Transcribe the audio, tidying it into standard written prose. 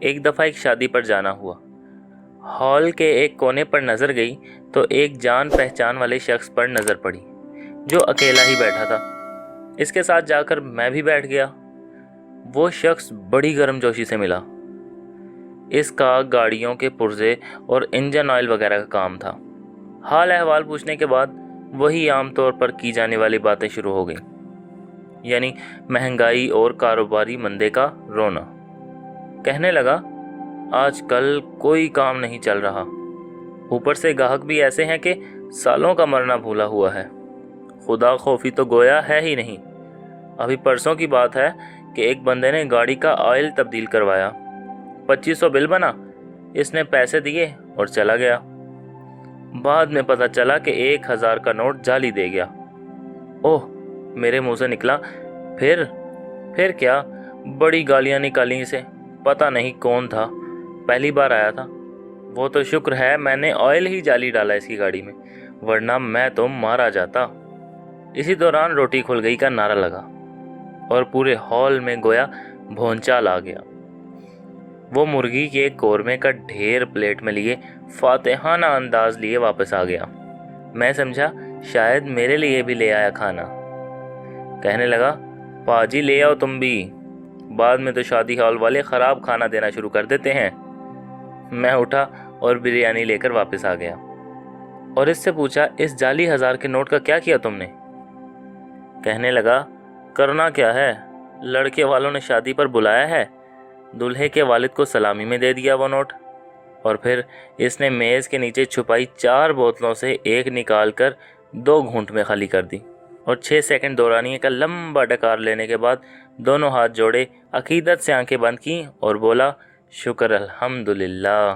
ایک دفعہ ایک شادی پر جانا ہوا۔ ہال کے ایک کونے پر نظر گئی تو ایک جان پہچان والے شخص پر نظر پڑی جو اکیلا ہی بیٹھا تھا۔ اس کے ساتھ جا کر میں بھی بیٹھ گیا۔ وہ شخص بڑی گرم جوشی سے ملا۔ اس کا گاڑیوں کے پرزے اور انجن آئل وغیرہ کا کام تھا۔ حال احوال پوچھنے کے بعد وہی عام طور پر کی جانے والی باتیں شروع ہو گئیں، یعنی مہنگائی اور کاروباری مندے کا رونا۔ کہنے لگا آج کل کوئی کام نہیں چل رہا، اوپر سے گاہک بھی ایسے ہیں کہ سالوں کا مرنا بھولا ہوا ہے، خدا خوفی تو گویا ہے ہی نہیں۔ ابھی پرسوں کی بات ہے کہ ایک بندے نے گاڑی کا آئل تبدیل کروایا، 2500 بل بنا، اس نے پیسے دیے اور چلا گیا۔ بعد میں پتہ چلا کہ 1000 کا نوٹ جعلی دے گیا۔ اوہ، میرے منہ سے نکلا پھر کیا؟ بڑی گالیاں نکالی اسے، پتہ نہیں کون تھا، پہلی بار آیا تھا۔ وہ تو شکر ہے میں نے آئل ہی جعلی ڈالا اس کی گاڑی میں، ورنہ میں تو مارا جاتا۔ اسی دوران روٹی کھل گئی کا نعرہ لگا اور پورے ہال میں گویا بھونچال آ گیا۔ وہ مرغی کے قورمے کا ڈھیر پلیٹ میں لیے فاتحانہ انداز لیے واپس آ گیا۔ میں سمجھا شاید میرے لیے بھی لے آیا کھانا۔ کہنے لگا پاجی لے آؤ تم بھی، بعد میں تو شادی ہال والے خراب کھانا دینا شروع کر دیتے ہیں۔ میں اٹھا اور بریانی لے کر واپس آ گیا اور اس سے پوچھا اس جعلی 1000 کے نوٹ کا کیا کیا تم نے؟ کہنے لگا کرنا کیا ہے، لڑکے والوں نے شادی پر بلایا ہے، دلہے کے والد کو سلامی میں دے دیا وہ نوٹ، اور پھر اس نے میز کے نیچے چھپائی 4 بوتلوں سے ایک نکال کر 2 گھونٹ میں خالی کر دی، اور 6 سیکنڈ دورانیے کا لمبا ڈکار لینے کے بعد دونوں ہاتھ جوڑے عقیدت سے آنکھیں بند کیں اور بولا شکر الحمدللہ۔